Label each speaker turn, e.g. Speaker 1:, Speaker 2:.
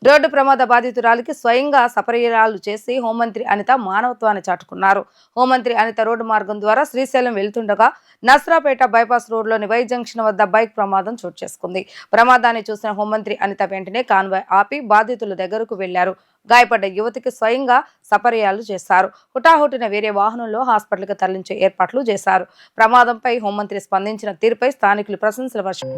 Speaker 1: Road ప్రమాద బాధితురాలికి స్వయంగా సపర్యలు చేసి హోంమంత్రి అనిత మానవత్వాన్ని చాటుకున్నారు. హోంమంత్రి అనిత రోడ్డు మార్గం ద్వారా శ్రీశైలం వెళ్తుండగా నస్రాపేట బైపాస్ రోడ్లోని వై జంక్షన్ వద్ద బైక్ ప్రమాదం చోటు చేసుకుంది. ప్రమాదాన్ని చూసిన హోంమంత్రి అనిత వెంటనే కాన్వాయ్ ఆపి బాధితుల దగ్గరకు వెళ్లారు. గాయపడ్డ యువతికి స్వయంగా సపర్యలు చేశారు. హుటాహుటిన వేరే వాహనంలో హాస్పిటల్కి తరలించే ఏర్పాట్లు చేశారు. ప్రమాదంపై హోంమంత్రి స్పందించిన తీరుపై స్థానికులు ప్రశంసల వర్షం